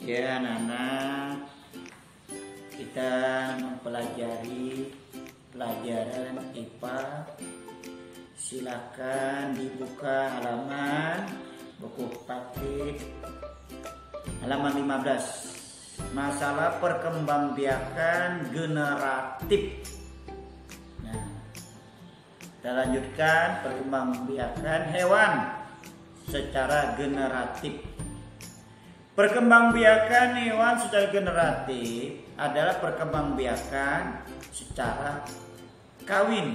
Ya anak-anak, kita mempelajari pelajaran IPA. Silakan dibuka halaman buku praktik halaman 15. Masalah perkembangbiakan generatif. Nah, kita lanjutkan perkembangbiakan hewan secara generatif. Perkembangbiakan hewan secara generatif adalah perkembangbiakan secara kawin.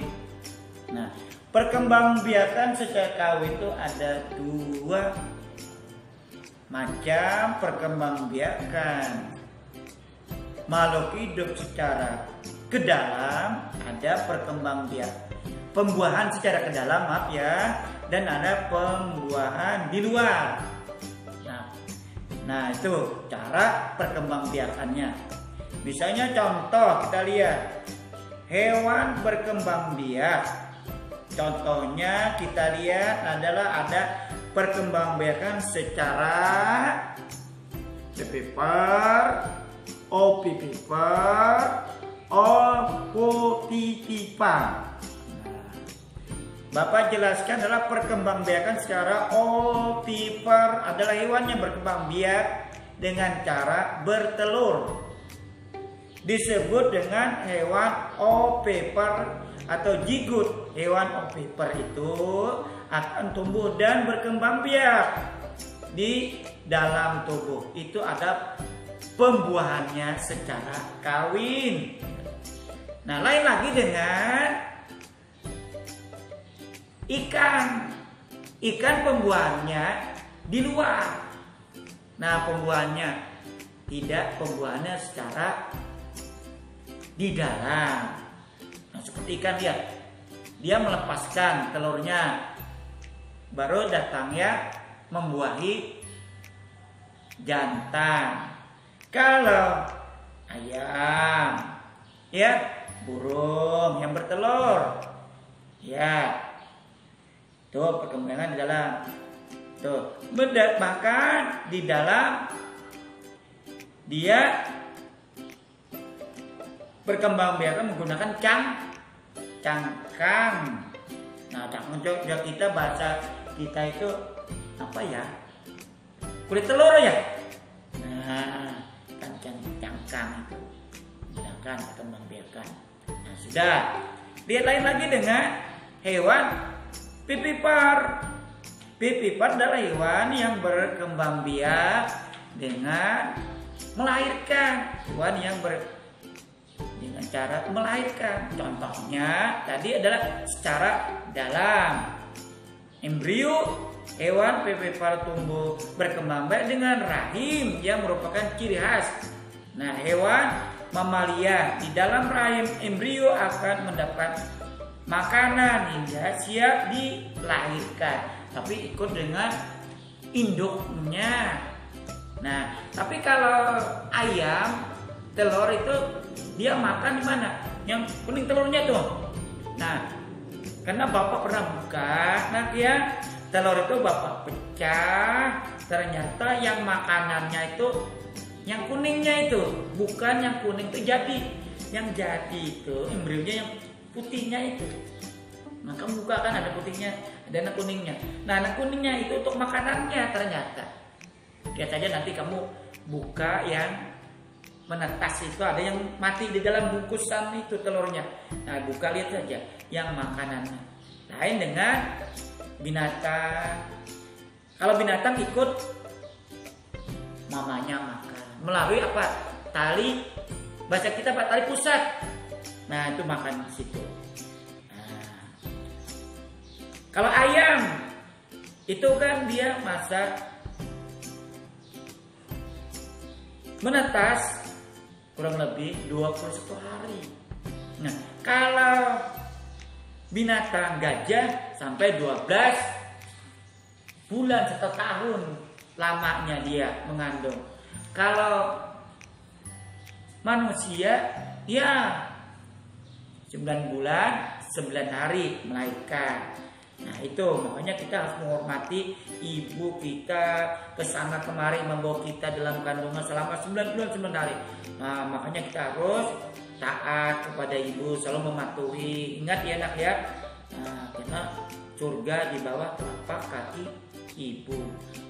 Nah, perkembangbiakan secara kawin itu ada dua macam perkembangbiakan. Makhluk hidup secara ke dalam, ada pembuahan secara ke dalam, maaf ya, dan ada pembuahan di luar. Nah, itu cara perkembangbiakannya. Misalnya contoh kita lihat hewan berkembang biak. Contohnya kita lihat adalah ada perkembangbiakan secara vivipar, ovipar, ovotipar. Bapak jelaskan adalah perkembangbiakan secara ovipar adalah hewan yang berkembang biak dengan cara bertelur. Disebut dengan hewan ovipar atau zigot. Hewan ovipar itu akan tumbuh dan berkembang biak di dalam tubuh. Itu ada pembuahannya secara kawin. Nah, lain lagi dengan ikan pembuahannya di luar. Nah, pembuahannya secara di dalam. Nah, seperti ikan, lihat, dia melepaskan telurnya, baru datangnya membuahi jantan. Kalau ayam, ya, burung yang bertelur, ya, tuh perkembangan di dalam. Tuh, bahkan di dalam dia berkembangbiakan menggunakan cangkang. Nah, cangkang kita bahasa kita itu apa ya? Kulit telur ya. Nah, kan cangkang itu gunakan perkembangbiakan. Nah, sudah. Lihat lain lagi dengan hewan vivipar. Vivipar adalah hewan yang berkembang biak dengan melahirkan. Hewan yang dengan cara melahirkan. Contohnya tadi adalah secara dalam. Embrio hewan vivipar tumbuh berkembang biak dengan rahim yang merupakan ciri khas. Nah, hewan mamalia di dalam rahim embrio akan mendapat makanan hingga siap dilahirkan, tapi ikut dengan induknya. Nah, tapi kalau ayam telur itu dia makan di mana? Yang kuning telurnya tuh. Nah, karena Bapak pernah buka, nah ya, telur itu Bapak pecah, ternyata yang makanannya itu yang kuningnya itu, bukan yang kuning itu jadi. Yang jadi itu embrionya yang putihnya itu. Nah, kamu buka kan ada putihnya, ada anak kuningnya. Nah, anak kuningnya itu untuk makanannya ternyata. Lihat saja nanti kamu buka yang menetas itu, ada yang mati di dalam bungkusan itu telurnya. Nah, buka lihat saja yang makanannya. Lain dengan binatang. Kalau binatang ikut mamanya makan melalui apa? Tali, bahasa kita apa? Tali pusat. Nah, itu makan di situ. Nah, kalau ayam itu kan dia masak menetas kurang lebih 21 hari. Nah, kalau binatang gajah sampai 12 bulan, 1 tahun lamanya dia mengandung. Kalau manusia ya 9 bulan 9 hari melahirkan. Nah itu makanya kita harus menghormati ibu kita, kesana kemari membawa kita dalam kandungan selama 9 bulan 9 hari. Nah makanya kita harus taat kepada ibu, selalu mematuhi. Ingat ya nak ya, nah, karena surga di bawah telapak kaki ibu.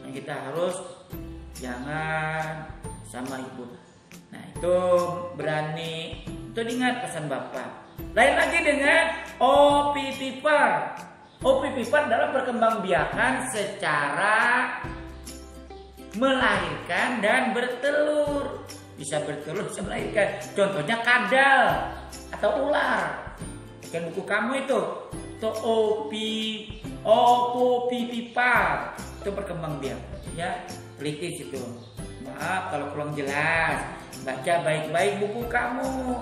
Nah kita harus jangan sama ibu. Nah itu berani, itu diingat pesan bapak. Lain lagi dengan opipipar. Opipipar dalam perkembangbiakan secara melahirkan dan bertelur. Bisa bertelur, bisa melahirkan. Contohnya kadal atau ular. Bukan buku kamu itu opipipar. Itu perkembangbiakan ya. Teliti situ. Maaf kalau kurang jelas. Baca baik-baik buku kamu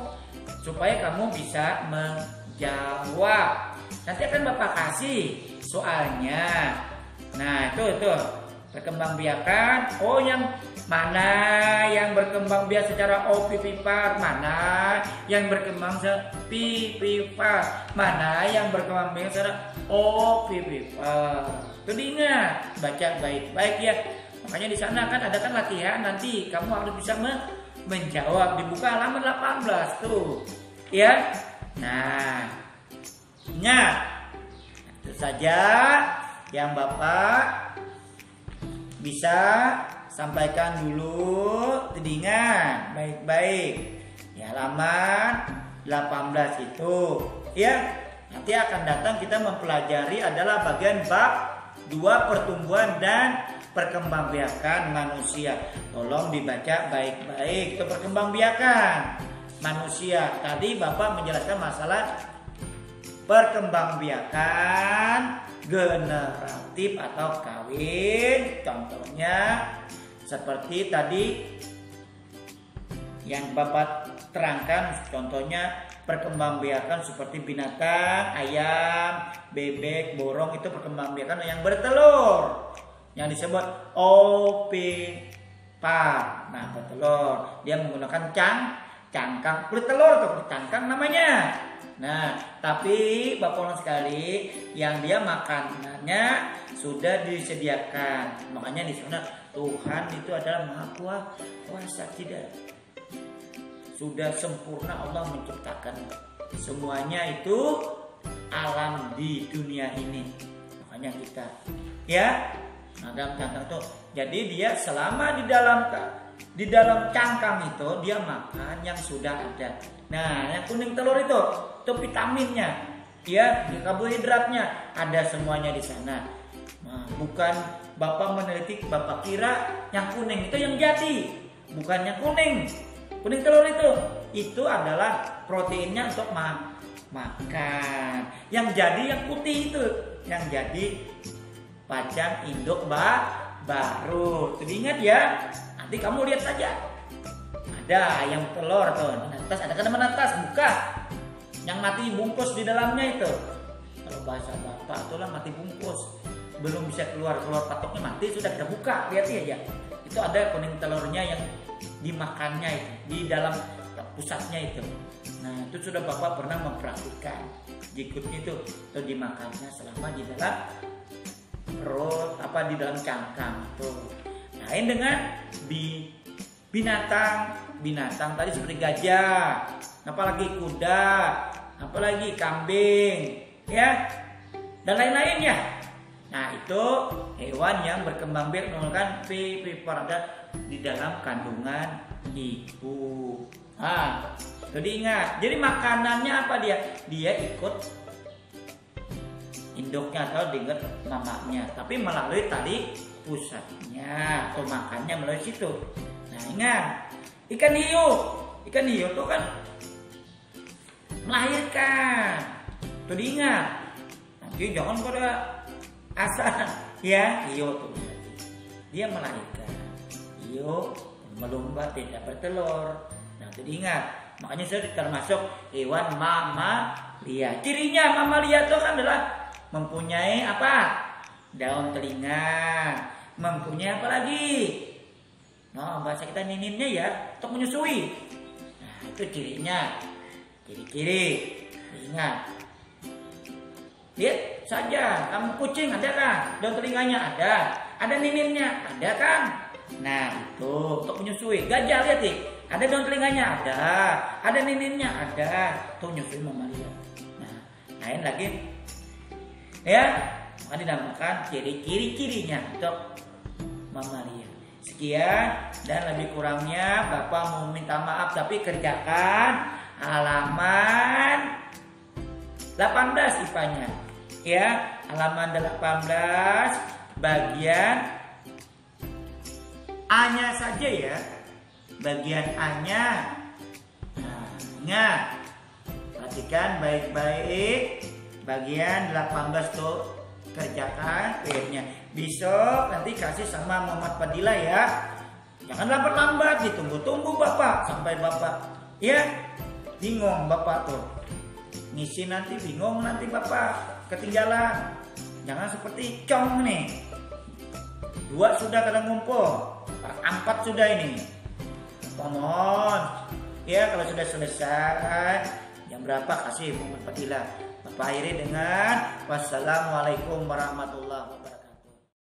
supaya kamu bisa menjawab. Nanti akan bapak kasih soalnya. Nah itu perkembangbiakan. Oh yang mana yang berkembang biak secara opipipar, mana yang berkembang pipipar, mana yang berkembang biak secara opipipar. Itu diingat, baca baik-baik ya. Makanya di sana kan ada kan latihan, nanti kamu harus bisa menjawab. Dibuka halaman 18 tuh ya. Nah ingat, itu saja yang bapak bisa sampaikan dulu. Diingat baik-baik ya, halaman 18 itu ya. Nanti akan datang kita mempelajari adalah bagian bab 2 pertumbuhan dan perkembangbiakan manusia. Tolong dibaca baik-baik. Itu perkembangbiakan manusia. Tadi bapak menjelaskan masalah perkembangbiakan generatif atau kawin. Contohnya seperti tadi yang bapak terangkan, contohnya perkembangbiakan seperti binatang, ayam, bebek, borong, itu perkembangbiakan yang bertelur yang disebut opipar. Nah bertelur, dia menggunakan cangkang bertelur tuh, cangkang namanya. Nah tapi bapak sekali, yang dia makanannya sudah disediakan. Makanya di sana Tuhan itu adalah Maha Kuasa, tidak sudah sempurna Allah menciptakan semuanya itu alam di dunia ini. Makanya kita ya, nah dalam cangkang tuh, jadi dia selama di dalam cangkang itu dia makan yang sudah ada. Nah yang kuning telur itu vitaminnya ya, karbohidratnya ada semuanya di sana. Nah, bukan bapak meneliti, bapak kira yang kuning itu yang jadi, bukan yang kuning telur itu adalah proteinnya untuk makan. Yang jadi yang putih itu, yang jadi pacang induk baru. Itu diingat ya. Nanti kamu lihat saja. Ada ayam telur tuh, menetas, ada kan menetas, buka. Yang mati bungkus di dalamnya itu. Kalau bahasa bapak itulah mati bungkus. Belum bisa keluar patoknya mati, sudah kita buka, lihat aja. Itu ada kuning telurnya yang dimakannya itu, di dalam pusatnya itu. Nah itu sudah bapak pernah mempraktikkan jikutnya itu dimakannya selama di dalam perut, di dalam cangkang tuh. Lain dengan binatang tadi seperti gajah, apalagi kuda, apalagi kambing ya, dan lain-lainnya. Nah itu hewan yang berkembang biak menggunakan pipipar di dalam kandungan ibu. Ah, jadi ingat. Jadi makanannya apa dia? Dia ikut induknya atau diingat mamanya, tapi melalui tali pusatnya atau makannya melalui situ. Nah ingat, ikan hiu itu kan melahirkan. Tuh diingat. Nanti jangan pada asal ya, hiu tuh dia melahirkan. Hiu melumba tidak bertelur. Nah itu diingat. Makanya saya termasuk hewan mamalia. Cirinya mamalia itu kan adalah mempunyai apa? Daun telinga. Mempunyai apa lagi? Nah bahasa kita nininnya ya, untuk menyusui. Nah itu cirinya. Ciri-ciri. Ingat. Lihat saja, kamu kucing ada kan? Daun telinganya ada. Ada nininnya, ada kan? Nah itu untuk menyusui. Gajah lihat nih, ada daun telinganya ada. Ada nininnya ada. Tuh menyusui mamalia. Nah lain lagi. Ya, maka dinamakan ciri-cirinya untuk mamalia. Sekian dan lebih kurangnya Bapak mau minta maaf, tapi kerjakan halaman 18 IPA-nya. Ya, halaman 18 bagian A-nya saja ya. Bagian A-nya. Nah, ingat. Perhatikan baik-baik. Bagian 18 tuh kerjakan PR-nya. Besok nanti kasih sama Muhammad Fadila ya. Jangan lambat-lambat, ditunggu-tunggu Bapak sampai Bapak ya bingung Bapak tuh. Ngisi nanti bingung, nanti Bapak ketinggalan. Jangan seperti Cong nih. 2 sudah kadang ngumpul, 4 sudah ini. Mohon ya kalau sudah selesai jam berapa kasih Muhammad Fadila. Bapak akhiri dengan wassalamualaikum warahmatullahi wabarakatuh.